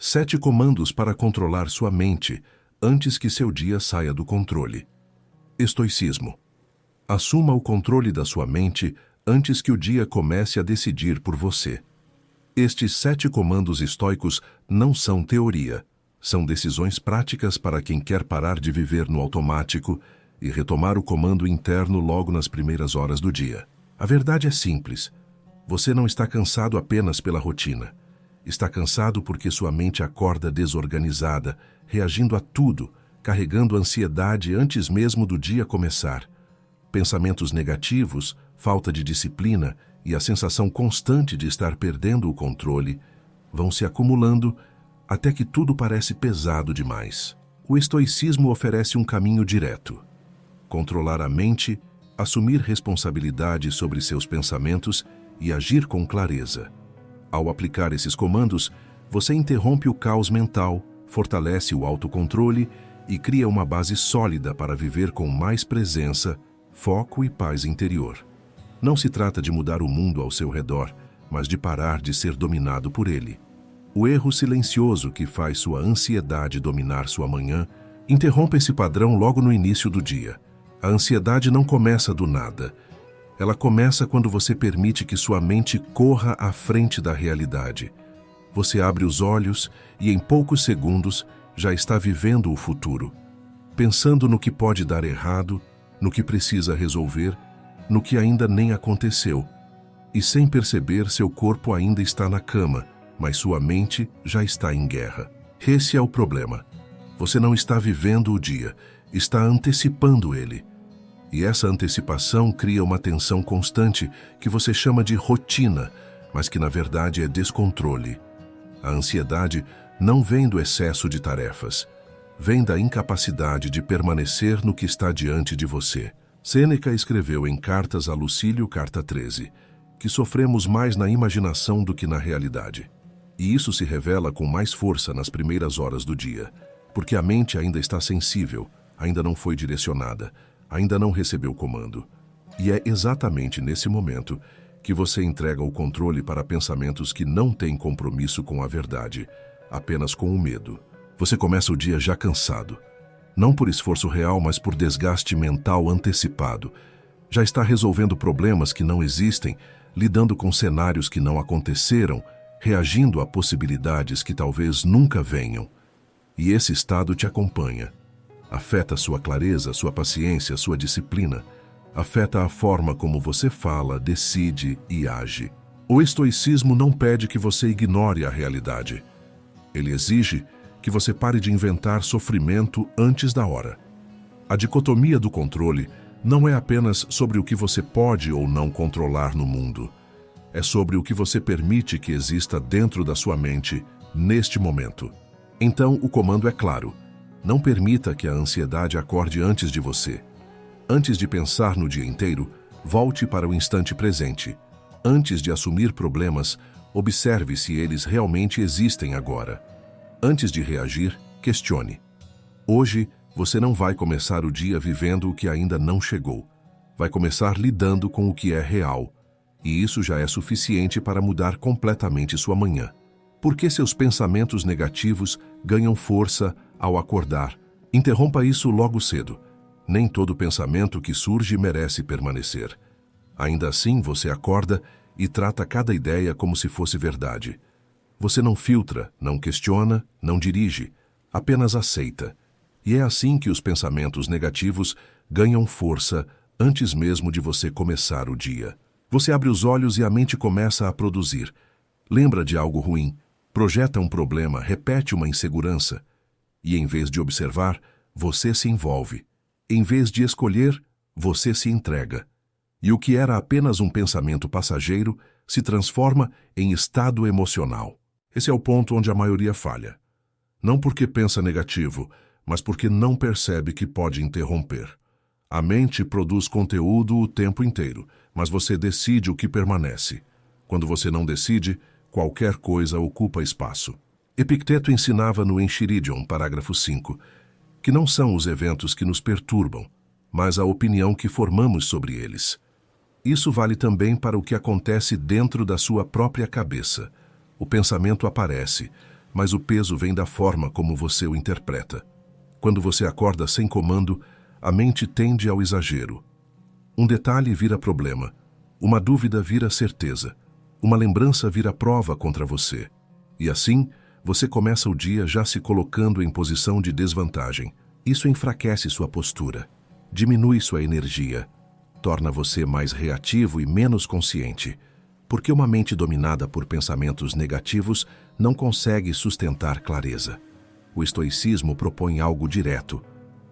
7 comandos para controlar sua mente antes que seu dia saia do controle. Estoicismo. Assuma o controle da sua mente antes que o dia comece a decidir por você. Estes 7 comandos estoicos não são teoria, são decisões práticas para quem quer parar de viver no automático e retomar o comando interno logo nas primeiras horas do dia. A verdade é simples. Você não está cansado apenas pela rotina. Está cansado porque sua mente acorda desorganizada, reagindo a tudo, carregando ansiedade antes mesmo do dia começar. Pensamentos negativos, falta de disciplina e a sensação constante de estar perdendo o controle vão se acumulando até que tudo parece pesado demais. O estoicismo oferece um caminho direto. Controlar a mente, assumir responsabilidade sobre seus pensamentos e agir com clareza. Ao aplicar esses comandos, você interrompe o caos mental, fortalece o autocontrole e cria uma base sólida para viver com mais presença, foco e paz interior. Não se trata de mudar o mundo ao seu redor, mas de parar de ser dominado por ele. O erro silencioso que faz sua ansiedade dominar sua manhã interrompe esse padrão logo no início do dia. A ansiedade não começa do nada. Ela começa quando você permite que sua mente corra à frente da realidade. Você abre os olhos e em poucos segundos já está vivendo o futuro, pensando no que pode dar errado, no que precisa resolver, no que ainda nem aconteceu. E sem perceber, seu corpo ainda está na cama, mas sua mente já está em guerra. Esse é o problema. Você não está vivendo o dia, está antecipando ele. E essa antecipação cria uma tensão constante que você chama de rotina, mas que na verdade é descontrole. A ansiedade não vem do excesso de tarefas, vem da incapacidade de permanecer no que está diante de você. Sêneca escreveu em Cartas a Lucílio, carta 13, que sofremos mais na imaginação do que na realidade. E isso se revela com mais força nas primeiras horas do dia, porque a mente ainda está sensível, ainda não foi direcionada, ainda não recebeu comando. E é exatamente nesse momento que você entrega o controle para pensamentos que não têm compromisso com a verdade, apenas com o medo. Você começa o dia já cansado, não por esforço real, mas por desgaste mental antecipado. Já está resolvendo problemas que não existem, lidando com cenários que não aconteceram, reagindo a possibilidades que talvez nunca venham. E esse estado te acompanha. Afeta sua clareza, sua paciência, sua disciplina. Afeta a forma como você fala, decide e age. O estoicismo não pede que você ignore a realidade. Ele exige que você pare de inventar sofrimento antes da hora. A dicotomia do controle não é apenas sobre o que você pode ou não controlar no mundo. É sobre o que você permite que exista dentro da sua mente, neste momento. Então, o comando é claro. Não permita que a ansiedade acorde antes de você. Antes de pensar no dia inteiro, volte para o instante presente. Antes de assumir problemas, observe se eles realmente existem agora. Antes de reagir, questione. Hoje, você não vai começar o dia vivendo o que ainda não chegou. Vai começar lidando com o que é real. E isso já é suficiente para mudar completamente sua manhã. Porque seus pensamentos negativos ganham força ao acordar. Interrompa isso logo cedo. Nem todo pensamento que surge merece permanecer. Ainda assim, você acorda e trata cada ideia como se fosse verdade. Você não filtra, não questiona, não dirige, apenas aceita. E é assim que os pensamentos negativos ganham força antes mesmo de você começar o dia. Você abre os olhos e a mente começa a produzir. Lembra de algo ruim, projeta um problema, repete uma insegurança. E em vez de observar, você se envolve. Em vez de escolher, você se entrega. E o que era apenas um pensamento passageiro se transforma em estado emocional. Esse é o ponto onde a maioria falha. Não porque pensa negativo, mas porque não percebe que pode interromper. A mente produz conteúdo o tempo inteiro, mas você decide o que permanece. Quando você não decide, qualquer coisa ocupa espaço. Epicteto ensinava no Enchiridion, parágrafo 5, que não são os eventos que nos perturbam, mas a opinião que formamos sobre eles. Isso vale também para o que acontece dentro da sua própria cabeça. O pensamento aparece, mas o peso vem da forma como você o interpreta. Quando você acorda sem comando, a mente tende ao exagero. Um detalhe vira problema, uma dúvida vira certeza, uma lembrança vira prova contra você. E assim, você começa o dia já se colocando em posição de desvantagem. Isso enfraquece sua postura, diminui sua energia, torna você mais reativo e menos consciente, porque uma mente dominada por pensamentos negativos não consegue sustentar clareza. O estoicismo propõe algo direto.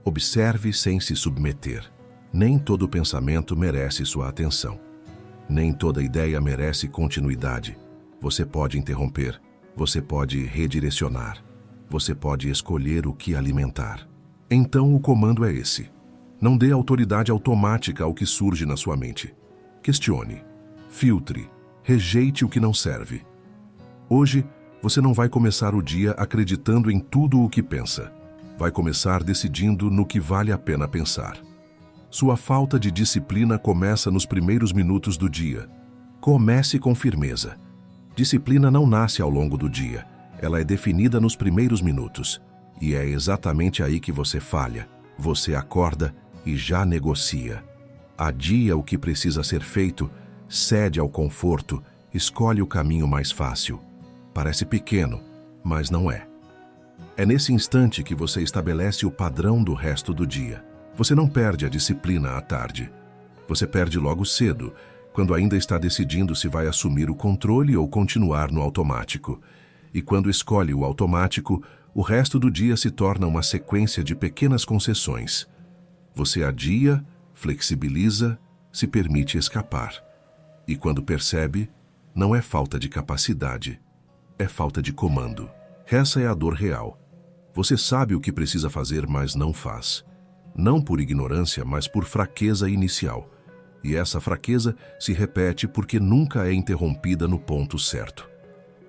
Observe sem se submeter. Nem todo pensamento merece sua atenção. Nem toda ideia merece continuidade. Você pode interromper, você pode redirecionar, você pode escolher o que alimentar. Então o comando é esse. Não dê autoridade automática ao que surge na sua mente. Questione, filtre, rejeite o que não serve. Hoje, você não vai começar o dia acreditando em tudo o que pensa. Vai começar decidindo no que vale a pena pensar. Sua falta de disciplina começa nos primeiros minutos do dia. Comece com firmeza. Disciplina não nasce ao longo do dia. Ela é definida nos primeiros minutos. E é exatamente aí que você falha. Você acorda e já negocia. Adia o que precisa ser feito, cede ao conforto, escolhe o caminho mais fácil. Parece pequeno, mas não é. É nesse instante que você estabelece o padrão do resto do dia. Você não perde a disciplina à tarde. Você perde logo cedo, quando ainda está decidindo se vai assumir o controle ou continuar no automático. E quando escolhe o automático, o resto do dia se torna uma sequência de pequenas concessões. Você adia, flexibiliza, se permite escapar. E quando percebe, não é falta de capacidade, é falta de comando. Essa é a dor real. Você sabe o que precisa fazer, mas não faz. Não por ignorância, mas por fraqueza inicial. E essa fraqueza se repete porque nunca é interrompida no ponto certo.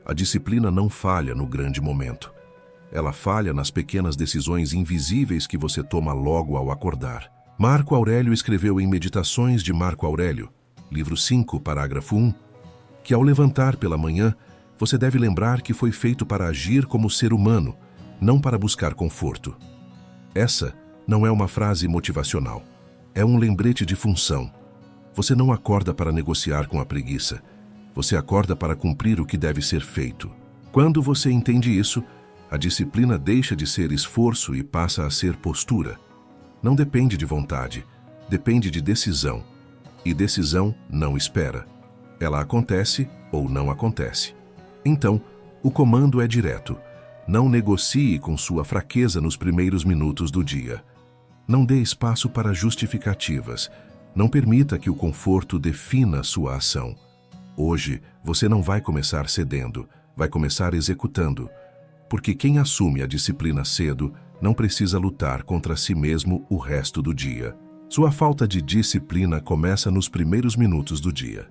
A disciplina não falha no grande momento. Ela falha nas pequenas decisões invisíveis que você toma logo ao acordar. Marco Aurélio escreveu em Meditações de Marco Aurélio, livro 5, parágrafo 1, que ao levantar pela manhã, você deve lembrar que foi feito para agir como ser humano, não para buscar conforto. Essa não é uma frase motivacional, é um lembrete de função. Você não acorda para negociar com a preguiça, você acorda para cumprir o que deve ser feito. Quando você entende isso, a disciplina deixa de ser esforço e passa a ser postura. Não depende de vontade, depende de decisão. E decisão não espera. Ela acontece ou não acontece. Então, o comando é direto. Não negocie com sua fraqueza nos primeiros minutos do dia. Não dê espaço para justificativas. Não permita que o conforto defina sua ação. Hoje, você não vai começar cedendo, vai começar executando. Porque quem assume a disciplina cedo não precisa lutar contra si mesmo o resto do dia. Sua falta de disciplina começa nos primeiros minutos do dia.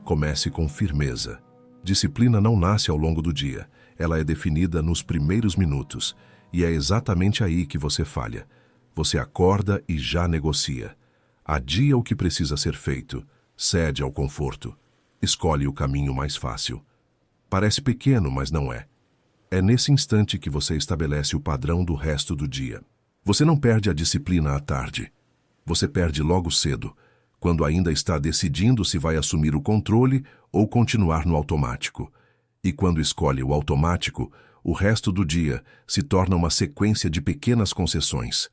Comece com firmeza. Disciplina não nasce ao longo do dia. Ela é definida nos primeiros minutos. E é exatamente aí que você falha. Você acorda e já negocia. Adia o que precisa ser feito. Cede ao conforto. Escolhe o caminho mais fácil. Parece pequeno, mas não é. É nesse instante que você estabelece o padrão do resto do dia. Você não perde a disciplina à tarde. Você perde logo cedo, quando ainda está decidindo se vai assumir o controle ou continuar no automático. E quando escolhe o automático, o resto do dia se torna uma sequência de pequenas concessões.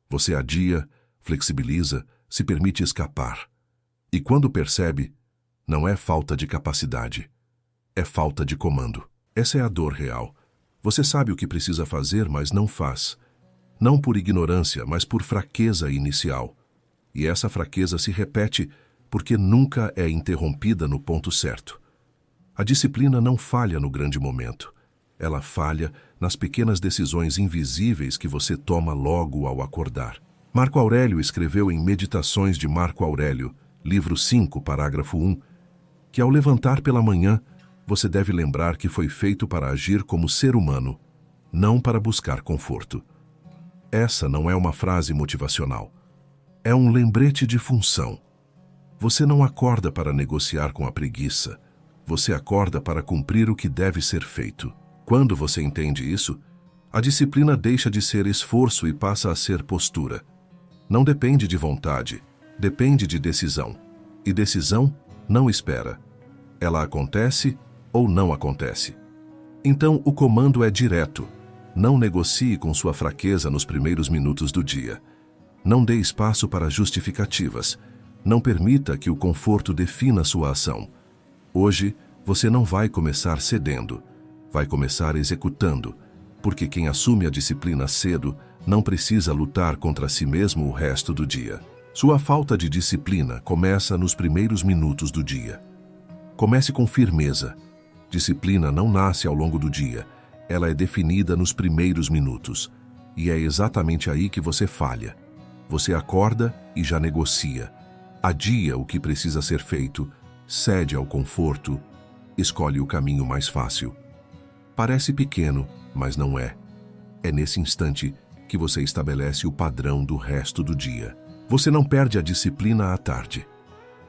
Você adia, flexibiliza, se permite escapar. E quando percebe, não é falta de capacidade, é falta de comando. Essa é a dor real. Você sabe o que precisa fazer, mas não faz. Não por ignorância, mas por fraqueza inicial. E essa fraqueza se repete porque nunca é interrompida no ponto certo. A disciplina não falha no grande momento. Ela falha nas pequenas decisões invisíveis que você toma logo ao acordar. Marco Aurélio escreveu em Meditações de Marco Aurélio, livro 5, parágrafo 1, que ao levantar pela manhã, você deve lembrar que foi feito para agir como ser humano, não para buscar conforto. Essa não é uma frase motivacional. É um lembrete de função. Você não acorda para negociar com a preguiça. Você acorda para cumprir o que deve ser feito. Quando você entende isso, a disciplina deixa de ser esforço e passa a ser postura. Não depende de vontade, depende de decisão. E decisão não espera. Ela acontece ou não acontece. Então o comando é direto. Não negocie com sua fraqueza nos primeiros minutos do dia. Não dê espaço para justificativas. Não permita que o conforto defina sua ação. Hoje, você não vai começar cedendo. Vai começar executando. Porque quem assume a disciplina cedo não precisa lutar contra si mesmo o resto do dia. Sua falta de disciplina começa nos primeiros minutos do dia. Comece com firmeza. Disciplina não nasce ao longo do dia. Ela é definida nos primeiros minutos. E é exatamente aí que você falha. Você acorda e já negocia. Adia o que precisa ser feito, cede ao conforto, escolhe o caminho mais fácil. Parece pequeno, mas não é. É nesse instante que você estabelece o padrão do resto do dia. Você não perde a disciplina à tarde.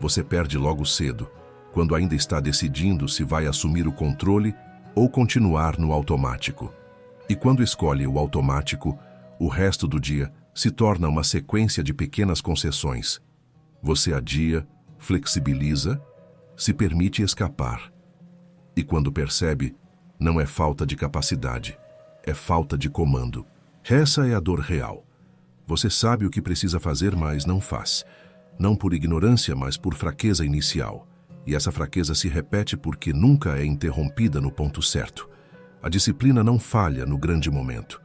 Você perde logo cedo, quando ainda está decidindo se vai assumir o controle ou continuar no automático. E quando escolhe o automático, o resto do dia se torna uma sequência de pequenas concessões. Você adia, flexibiliza, se permite escapar. E quando percebe, não é falta de capacidade, é falta de comando. Essa é a dor real. Você sabe o que precisa fazer, mas não faz. Não por ignorância, mas por fraqueza inicial. E essa fraqueza se repete porque nunca é interrompida no ponto certo. A disciplina não falha no grande momento.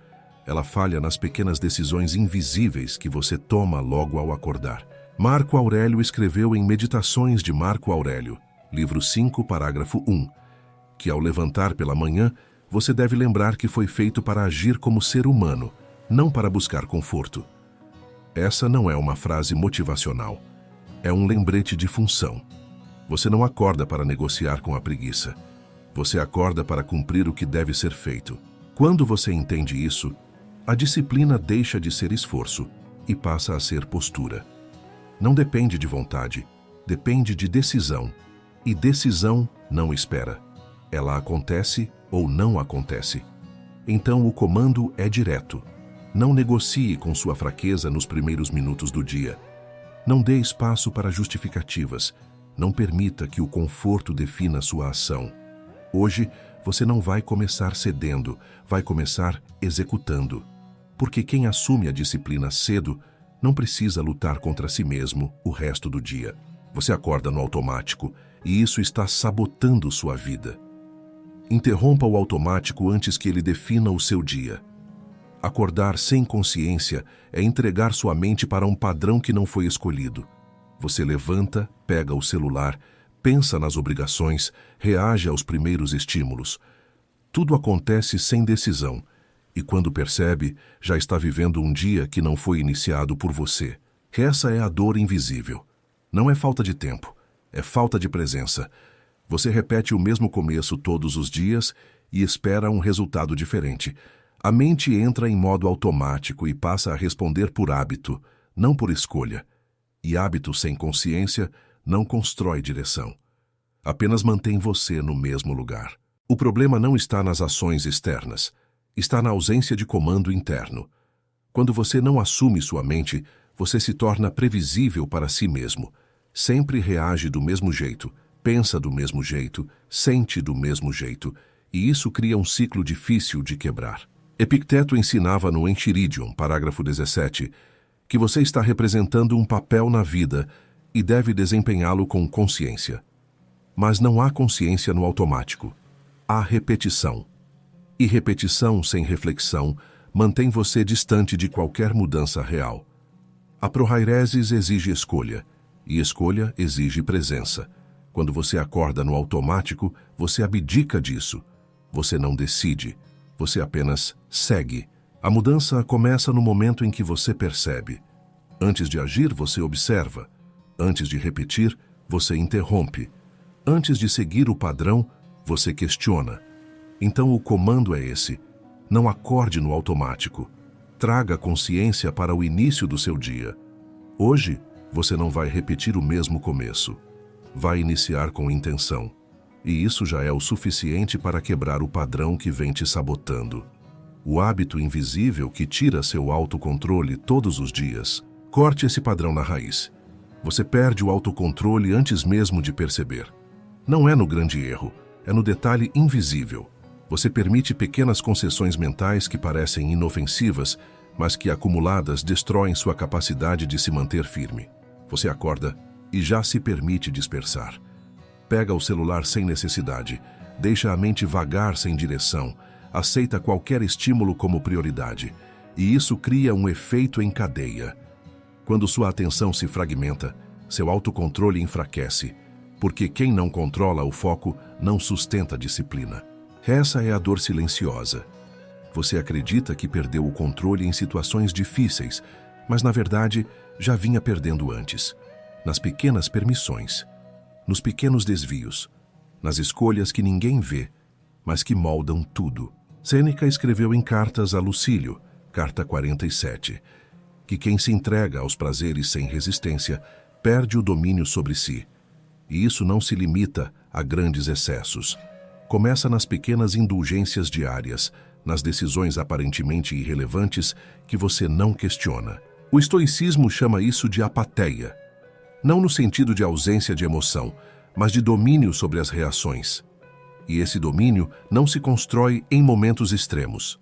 Ela falha nas pequenas decisões invisíveis que você toma logo ao acordar. Marco Aurélio escreveu em Meditações de Marco Aurélio, livro 5, parágrafo 1, que ao levantar pela manhã, você deve lembrar que foi feito para agir como ser humano, não para buscar conforto. Essa não é uma frase motivacional. É um lembrete de função. Você não acorda para negociar com a preguiça. Você acorda para cumprir o que deve ser feito. Quando você entende isso, a disciplina deixa de ser esforço e passa a ser postura. Não depende de vontade, depende de decisão. E decisão não espera. Ela acontece ou não acontece. Então o comando é direto. Não negocie com sua fraqueza nos primeiros minutos do dia. Não dê espaço para justificativas. Não permita que o conforto defina sua ação. Hoje, você não vai começar cedendo, vai começar executando. Porque quem assume a disciplina cedo não precisa lutar contra si mesmo o resto do dia. Você acorda no automático e isso está sabotando sua vida. Interrompa o automático antes que ele defina o seu dia. Acordar sem consciência é entregar sua mente para um padrão que não foi escolhido. Você levanta, pega o celular, pensa nas obrigações, reage aos primeiros estímulos. Tudo acontece sem decisão, e quando percebe, já está vivendo um dia que não foi iniciado por você. Essa é a dor invisível. Não é falta de tempo, é falta de presença. Você repete o mesmo começo todos os dias e espera um resultado diferente. A mente entra em modo automático e passa a responder por hábito, não por escolha. E hábito sem consciência não constrói direção. Apenas mantém você no mesmo lugar. O problema não está nas ações externas, está na ausência de comando interno. Quando você não assume sua mente, você se torna previsível para si mesmo. Sempre reage do mesmo jeito, pensa do mesmo jeito, sente do mesmo jeito, e isso cria um ciclo difícil de quebrar. Epicteto ensinava no Enchiridion, parágrafo 17, que você está representando um papel na vida e deve desempenhá-lo com consciência. Mas não há consciência no automático. Há repetição. E repetição sem reflexão mantém você distante de qualquer mudança real. A prohairesis exige escolha, e escolha exige presença. Quando você acorda no automático, você abdica disso. Você não decide, você apenas segue. A mudança começa no momento em que você percebe. Antes de agir, você observa. Antes de repetir, você interrompe. Antes de seguir o padrão, você questiona. Então o comando é esse. Não acorde no automático. Traga consciência para o início do seu dia. Hoje, você não vai repetir o mesmo começo. Vai iniciar com intenção. e isso já é o suficiente para quebrar o padrão que vem te sabotando. O hábito invisível que tira seu autocontrole todos os dias. Corte esse padrão na raiz. Você perde o autocontrole antes mesmo de perceber. Não é no grande erro, é no detalhe invisível. Você permite pequenas concessões mentais que parecem inofensivas, mas que acumuladas destroem sua capacidade de se manter firme. Você acorda e já se permite dispersar. Pega o celular sem necessidade, deixa a mente vagar sem direção, aceita qualquer estímulo como prioridade, e isso cria um efeito em cadeia. Quando sua atenção se fragmenta, seu autocontrole enfraquece, porque quem não controla o foco não sustenta a disciplina. Essa é a dor silenciosa. Você acredita que perdeu o controle em situações difíceis, mas na verdade já vinha perdendo antes. Nas pequenas permissões, nos pequenos desvios, nas escolhas que ninguém vê, mas que moldam tudo. Sêneca escreveu em Cartas a Lucílio, carta 47, que quem se entrega aos prazeres sem resistência perde o domínio sobre si. E isso não se limita a grandes excessos. Começa nas pequenas indulgências diárias, nas decisões aparentemente irrelevantes que você não questiona. O estoicismo chama isso de apateia, não no sentido de ausência de emoção, mas de domínio sobre as reações. E esse domínio não se constrói em momentos extremos.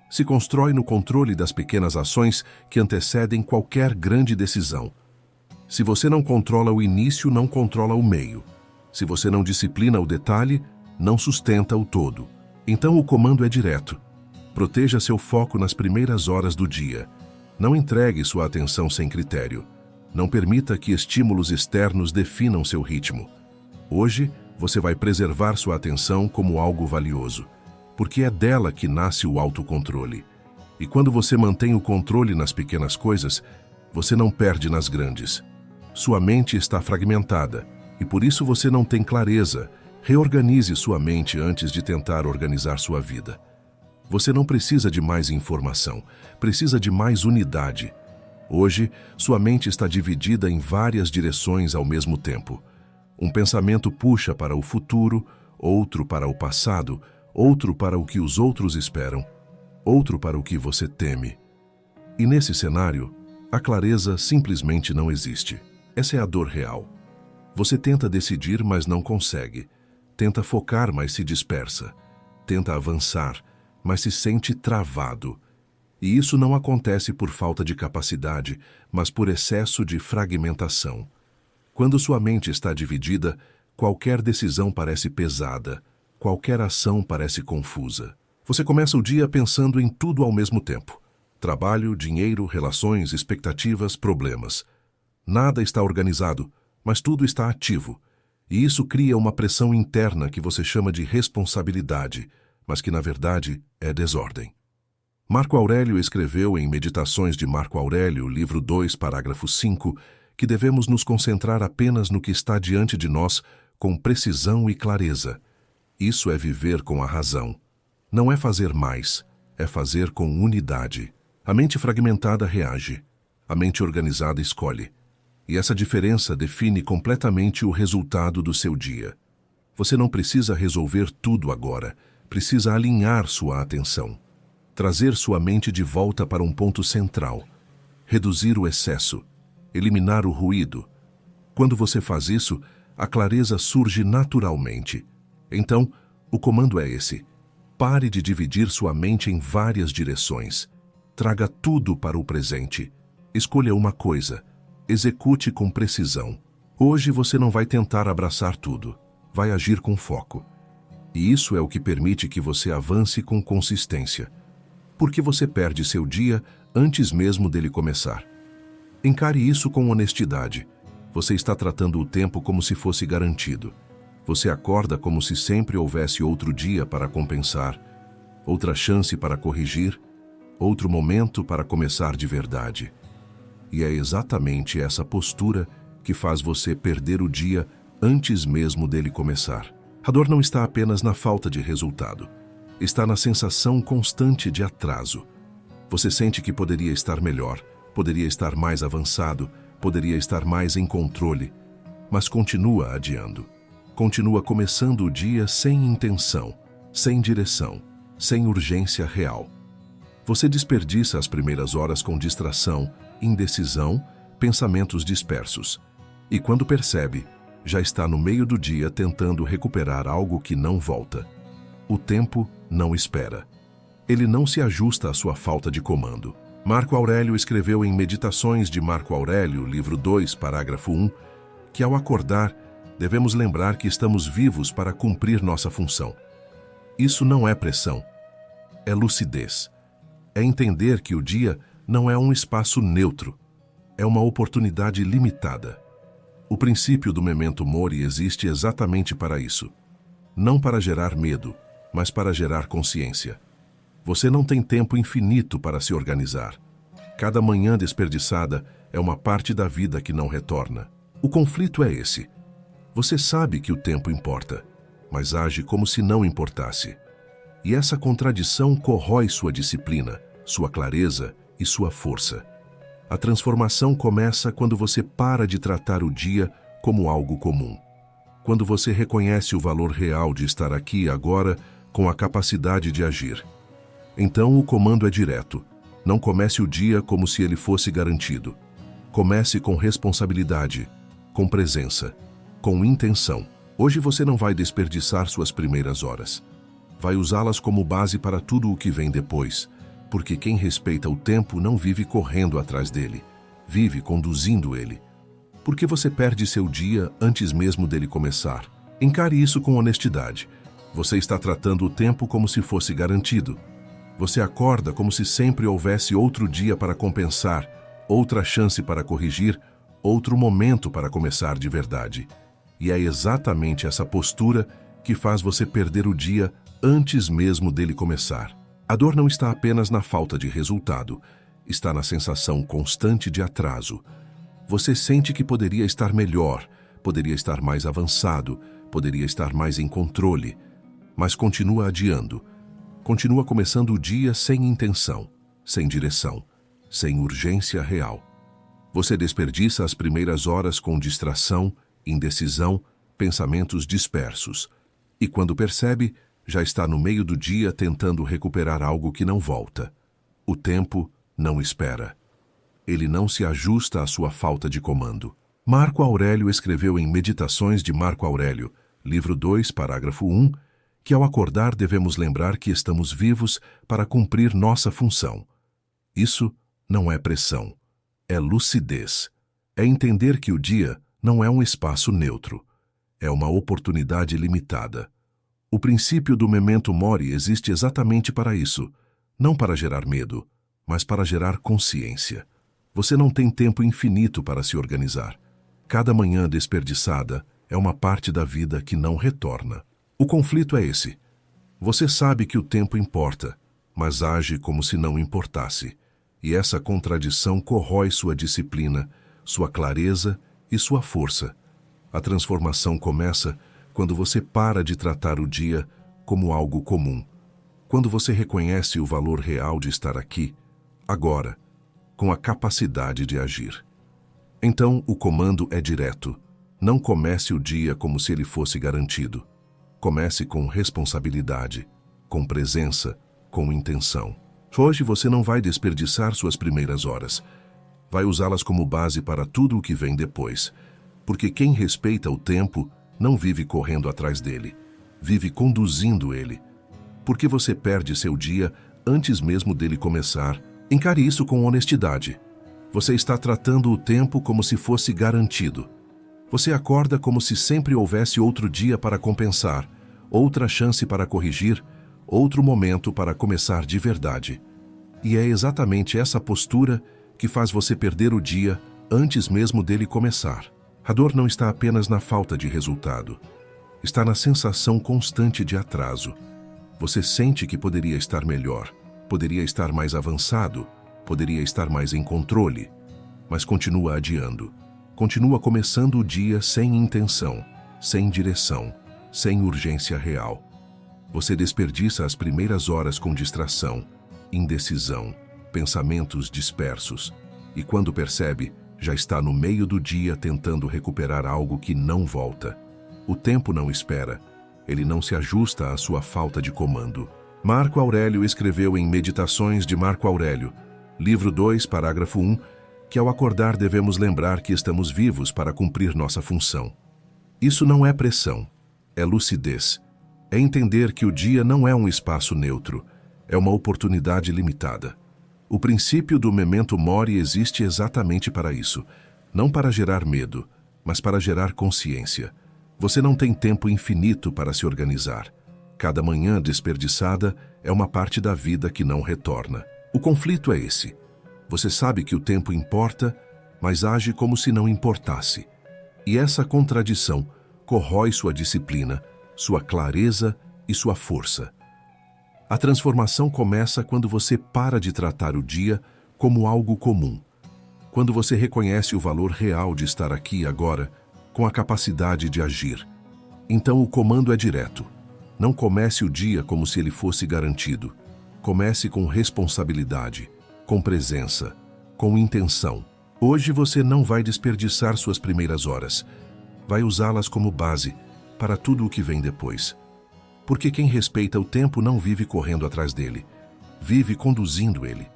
Se constrói no controle das pequenas ações que antecedem qualquer grande decisão. Se você não controla o início, não controla o meio. Se você não disciplina o detalhe, não sustenta o todo. Então o comando é direto. Proteja seu foco nas primeiras horas do dia. Não entregue sua atenção sem critério. Não permita que estímulos externos definam seu ritmo. Hoje, você vai preservar sua atenção como algo valioso, porque é dela que nasce o autocontrole. E quando você mantém o controle nas pequenas coisas, você não perde nas grandes. Sua mente está fragmentada, e por isso você não tem clareza. Reorganize sua mente antes de tentar organizar sua vida. Você não precisa de mais informação, precisa de mais unidade. Hoje, sua mente está dividida em várias direções ao mesmo tempo. Um pensamento puxa para o futuro, outro para o passado, outro para o que os outros esperam, outro para o que você teme. E nesse cenário, a clareza simplesmente não existe. Essa é a dor real. Você tenta decidir, mas não consegue. Tenta focar, mas se dispersa. Tenta avançar, mas se sente travado. E isso não acontece por falta de capacidade, mas por excesso de fragmentação. Quando sua mente está dividida, qualquer decisão parece pesada, qualquer ação parece confusa. Você começa o dia pensando em tudo ao mesmo tempo. Trabalho, dinheiro, relações, expectativas, problemas. Nada está organizado, mas tudo está ativo. E isso cria uma pressão interna que você chama de responsabilidade, mas que na verdade é desordem. Marco Aurélio escreveu em Meditações de Marco Aurélio, livro 2, parágrafo 5, que devemos nos concentrar apenas no que está diante de nós com precisão e clareza. Isso é viver com a razão. Não é fazer mais, é fazer com unidade. A mente fragmentada reage, a mente organizada escolhe. E essa diferença define completamente o resultado do seu dia. Você não precisa resolver tudo agora, precisa alinhar sua atenção. Trazer sua mente de volta para um ponto central. Reduzir o excesso. Eliminar o ruído. Quando você faz isso, a clareza surge naturalmente. Então, o comando é esse. Pare de dividir sua mente em várias direções. Traga tudo para o presente. Escolha uma coisa. Execute com precisão. Hoje você não vai tentar abraçar tudo. Vai agir com foco. E isso é o que permite que você avance com consistência. Porque você perde seu dia antes mesmo dele começar. Encare isso com honestidade. Você está tratando o tempo como se fosse garantido. Você acorda como se sempre houvesse outro dia para compensar, outra chance para corrigir, outro momento para começar de verdade. E é exatamente essa postura que faz você perder o dia antes mesmo dele começar. A dor não está apenas na falta de resultado. Está na sensação constante de atraso. Você sente que poderia estar melhor, poderia estar mais avançado, poderia estar mais em controle, mas continua adiando. Continua começando o dia sem intenção, sem direção, sem urgência real. Você desperdiça as primeiras horas com distração, indecisão, pensamentos dispersos. E quando percebe, já está no meio do dia tentando recuperar algo que não volta. O tempo não espera. Ele não se ajusta à sua falta de comando. Marco Aurélio escreveu em Meditações de Marco Aurélio, livro 2, parágrafo 1, que ao acordar, devemos lembrar que estamos vivos para cumprir nossa função. Isso não é pressão, é lucidez. É entender que o dia não é um espaço neutro, é uma oportunidade limitada. O princípio do memento mori existe exatamente para isso. Não para gerar medo, mas para gerar consciência. Você não tem tempo infinito para se organizar. Cada manhã desperdiçada é uma parte da vida que não retorna. O conflito é esse. Você sabe que o tempo importa, mas age como se não importasse. E essa contradição corrói sua disciplina, sua clareza e sua força. A transformação começa quando você para de tratar o dia como algo comum. Quando você reconhece o valor real de estar aqui agora com a capacidade de agir. Então o comando é direto. Não comece o dia como se ele fosse garantido. Comece com responsabilidade, com presença, com intenção. Hoje você não vai desperdiçar suas primeiras horas. Vai usá-las como base para tudo o que vem depois, porque quem respeita o tempo não vive correndo atrás dele, vive conduzindo ele. Porque você perde seu dia antes mesmo dele começar. Encare isso com honestidade. Você está tratando o tempo como se fosse garantido. Você acorda como se sempre houvesse outro dia para compensar, outra chance para corrigir, outro momento para começar de verdade. E é exatamente essa postura que faz você perder o dia antes mesmo dele começar. A dor não está apenas na falta de resultado, está na sensação constante de atraso. Você sente que poderia estar melhor, poderia estar mais avançado, poderia estar mais em controle, mas continua adiando. Continua começando o dia sem intenção, sem direção, sem urgência real. Você desperdiça as primeiras horas com distração, indecisão, pensamentos dispersos. E quando percebe, já está no meio do dia tentando recuperar algo que não volta. O tempo não espera. Ele não se ajusta à sua falta de comando. Marco Aurélio escreveu em Meditações de Marco Aurélio, livro 2, parágrafo 1, que ao acordar devemos lembrar que estamos vivos para cumprir nossa função. Isso não é pressão, é lucidez. É entender que o dia não é um espaço neutro, é uma oportunidade limitada. O princípio do memento mori existe exatamente para isso, não para gerar medo, mas para gerar consciência. Você não tem tempo infinito para se organizar. Cada manhã desperdiçada é uma parte da vida que não retorna. O conflito é esse. Você sabe que o tempo importa, mas age como se não importasse. E essa contradição corrói sua disciplina, sua clareza e sua força. A transformação começa quando você para de tratar o dia como algo comum. Quando você reconhece o valor real de estar aqui, agora, com a capacidade de agir. Então o comando é direto. Não comece o dia como se ele fosse garantido. Comece com responsabilidade, com presença, com intenção. Hoje você não vai desperdiçar suas primeiras horas. Vai usá-las como base para tudo o que vem depois. Porque quem respeita o tempo não vive correndo atrás dele, vive conduzindo ele. Porque você perde seu dia antes mesmo dele começar. Encare isso com honestidade. Você está tratando o tempo como se fosse garantido. Você acorda como se sempre houvesse outro dia para compensar, outra chance para corrigir, outro momento para começar de verdade. E é exatamente essa postura que faz você perder o dia antes mesmo dele começar. A dor não está apenas na falta de resultado. Está na sensação constante de atraso. Você sente que poderia estar melhor, poderia estar mais avançado, poderia estar mais em controle, mas continua adiando. Continua começando o dia sem intenção, sem direção, sem urgência real. Você desperdiça as primeiras horas com distração, indecisão, pensamentos dispersos, e quando percebe, já está no meio do dia tentando recuperar algo que não volta. O tempo não espera. Ele não se ajusta à sua falta de comando. Marco Aurélio escreveu em Meditações de Marco Aurélio, livro 2, parágrafo 1, que ao acordar devemos lembrar que estamos vivos para cumprir nossa função. Isso não é pressão, é lucidez. É entender que o dia não é um espaço neutro, é uma oportunidade limitada. O princípio do memento mori existe exatamente para isso, não para gerar medo, mas para gerar consciência. Você não tem tempo infinito para se organizar. Cada manhã desperdiçada é uma parte da vida que não retorna. O conflito é esse. Você sabe que o tempo importa, mas age como se não importasse. E essa contradição corrói sua disciplina, sua clareza e sua força. A transformação começa quando você para de tratar o dia como algo comum. Quando você reconhece o valor real de estar aqui e agora, com a capacidade de agir. Então o comando é direto. Não comece o dia como se ele fosse garantido. Comece com responsabilidade, com presença, com intenção. Hoje você não vai desperdiçar suas primeiras horas. Vai usá-las como base para tudo o que vem depois. Porque quem respeita o tempo não vive correndo atrás dele. Vive conduzindo ele.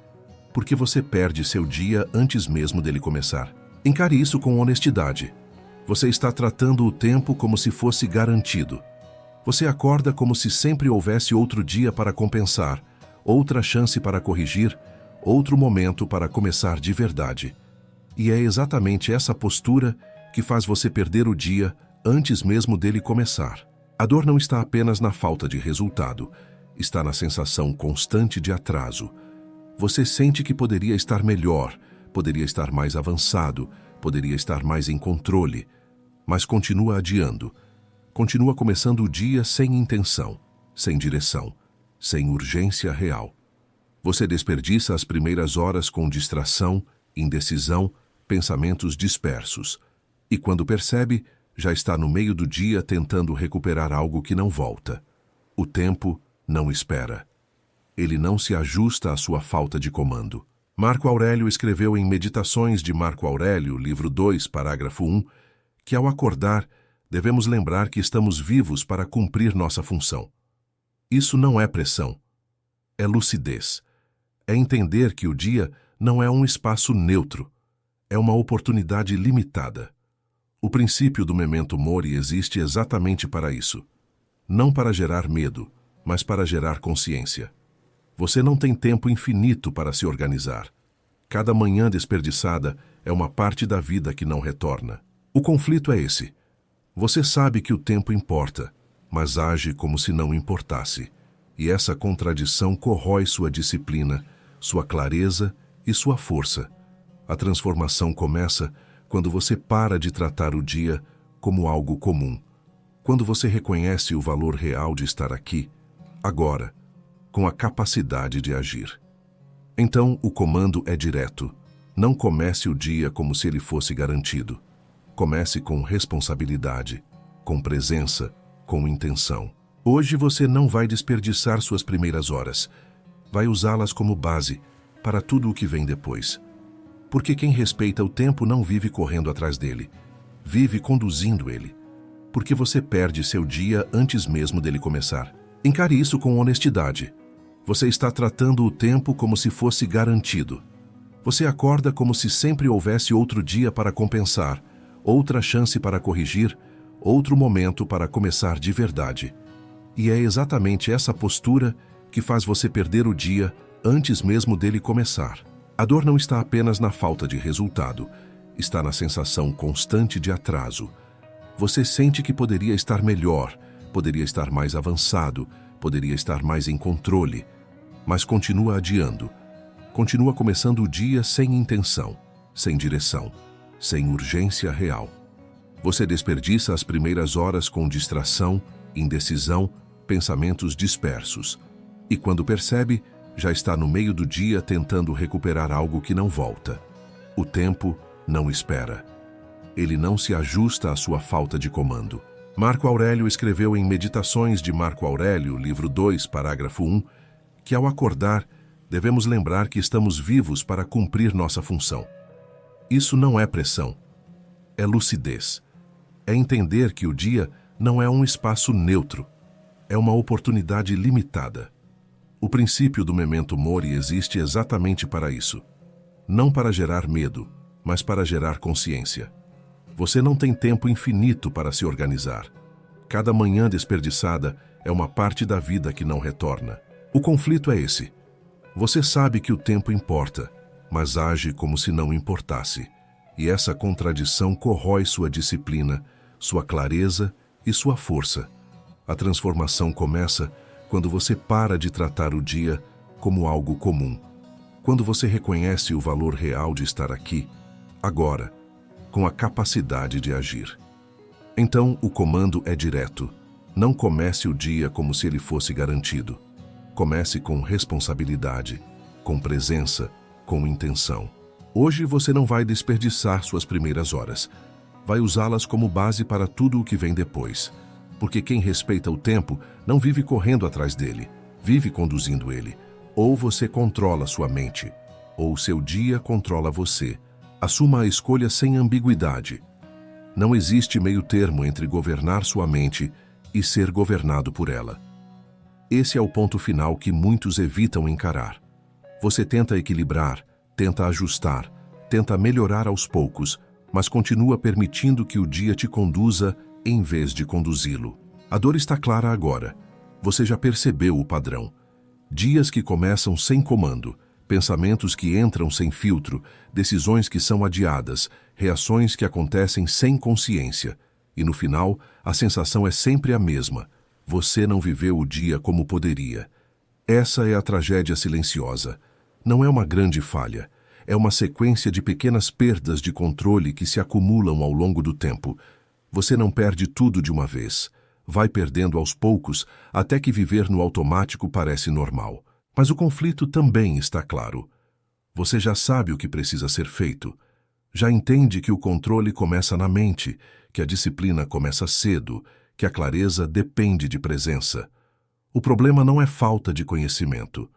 Porque você perde seu dia antes mesmo dele começar. Encare isso com honestidade. Você está tratando o tempo como se fosse garantido. Você acorda como se sempre houvesse outro dia para compensar, outra chance para corrigir, outro momento para começar de verdade. E é exatamente essa postura que faz você perder o dia antes mesmo dele começar. A dor não está apenas na falta de resultado, está na sensação constante de atraso. Você sente que poderia estar melhor, poderia estar mais avançado, poderia estar mais em controle, mas continua adiando. Continua começando o dia sem intenção, sem direção, sem urgência real. Você desperdiça as primeiras horas com distração, indecisão, pensamentos dispersos. E quando percebe, já está no meio do dia tentando recuperar algo que não volta. O tempo não espera. Ele não se ajusta à sua falta de comando. Marco Aurélio escreveu em Meditações de Marco Aurélio, livro 2, parágrafo 1, que ao acordar, devemos lembrar que estamos vivos para cumprir nossa função. Isso não é pressão, é lucidez. É entender que o dia não é um espaço neutro, é uma oportunidade limitada. O princípio do memento mori existe exatamente para isso. Não para gerar medo, mas para gerar consciência. Você não tem tempo infinito para se organizar. Cada manhã desperdiçada é uma parte da vida que não retorna. O conflito é esse. Você sabe que o tempo importa, mas age como se não importasse. E essa contradição corrói sua disciplina, sua clareza e sua força. A transformação começa quando você para de tratar o dia como algo comum. Quando você reconhece o valor real de estar aqui, agora, com a capacidade de agir. Então, o comando é direto. Não comece o dia como se ele fosse garantido. Comece com responsabilidade, com presença, com intenção. Hoje você não vai desperdiçar suas primeiras horas. Vai usá-las como base para tudo o que vem depois. Porque quem respeita o tempo não vive correndo atrás dele. Vive conduzindo ele. Porque você perde seu dia antes mesmo dele começar. Encare isso com honestidade. Você está tratando o tempo como se fosse garantido. Você acorda como se sempre houvesse outro dia para compensar, outra chance para corrigir, outro momento para começar de verdade. E é exatamente essa postura que faz você perder o dia antes mesmo dele começar. A dor não está apenas na falta de resultado, está na sensação constante de atraso. Você sente que poderia estar melhor, poderia estar mais avançado, poderia estar mais em controle, mas continua adiando. Continua começando o dia sem intenção, sem direção, sem urgência real. Você desperdiça as primeiras horas com distração, indecisão, pensamentos dispersos. E quando percebe, já está no meio do dia tentando recuperar algo que não volta. O tempo não espera. Ele não se ajusta à sua falta de comando. Marco Aurélio escreveu em Meditações de Marco Aurélio, livro 2, parágrafo 1, que ao acordar, devemos lembrar que estamos vivos para cumprir nossa função. Isso não é pressão, é lucidez. É entender que o dia Não é um espaço neutro. É uma oportunidade limitada. O princípio do memento mori existe exatamente para isso. Não para gerar medo, mas para gerar consciência. Você não tem tempo infinito para se organizar. Cada manhã desperdiçada é uma parte da vida que não retorna. O conflito é esse. Você sabe que o tempo importa, mas age como se não importasse. E essa contradição corrói sua disciplina, sua clareza e sua força. A transformação começa quando você para de tratar o dia como algo comum. Quando você reconhece o valor real de estar aqui, agora, com a capacidade de agir. Então, o comando é direto. Não comece o dia como se ele fosse garantido. Comece com responsabilidade, com presença, com intenção. Hoje você não vai desperdiçar suas primeiras horas. Vai usá-las como base para tudo o que vem depois. Porque quem respeita o tempo não vive correndo atrás dele, vive conduzindo ele. Ou você controla sua mente, ou seu dia controla você. Assuma a escolha sem ambiguidade. Não existe meio termo entre governar sua mente e ser governado por ela. Esse é o ponto final que muitos evitam encarar. Você tenta equilibrar, tenta ajustar, tenta melhorar aos poucos, mas continua permitindo que o dia te conduza em vez de conduzi-lo. A dor está clara agora. Você já percebeu o padrão. Dias que começam sem comando, pensamentos que entram sem filtro, decisões que são adiadas, reações que acontecem sem consciência. E no final, a sensação é sempre a mesma. Você não viveu o dia como poderia. Essa é a tragédia silenciosa. Não é uma grande falha. É uma sequência de pequenas perdas de controle que se acumulam ao longo do tempo. Você não perde tudo de uma vez. Vai perdendo aos poucos, até que viver no automático parece normal. Mas o conflito também está claro. Você já sabe o que precisa ser feito. Já entende que o controle começa na mente, que a disciplina começa cedo, que a clareza depende de presença. O problema não é falta de conhecimento,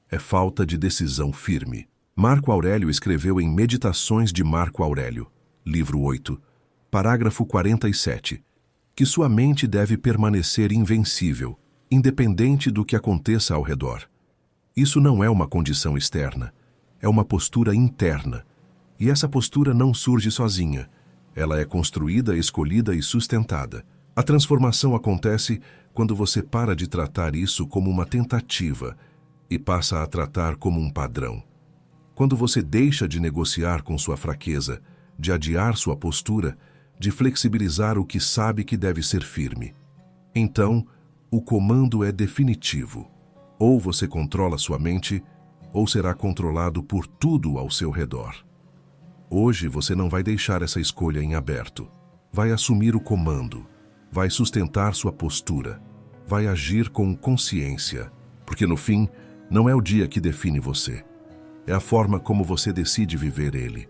é falta de decisão firme. Marco Aurélio escreveu em Meditações de Marco Aurélio, livro 8, parágrafo 47, que sua mente deve permanecer invencível, independente do que aconteça ao redor. Isso não é uma condição externa, é uma postura interna. E essa postura não surge sozinha. Ela é construída, escolhida e sustentada. A transformação acontece quando você para de tratar isso como uma tentativa e passa a tratar como um padrão. Quando você deixa de negociar com sua fraqueza, de adiar sua postura, de flexibilizar o que sabe que deve ser firme. Então, o comando é definitivo. Ou você controla sua mente, ou será controlado por tudo ao seu redor. Hoje você não vai deixar essa escolha em aberto. Vai assumir o comando, vai sustentar sua postura, vai agir com consciência, porque no fim, não é o dia que define você. É a forma como você decide viver ele.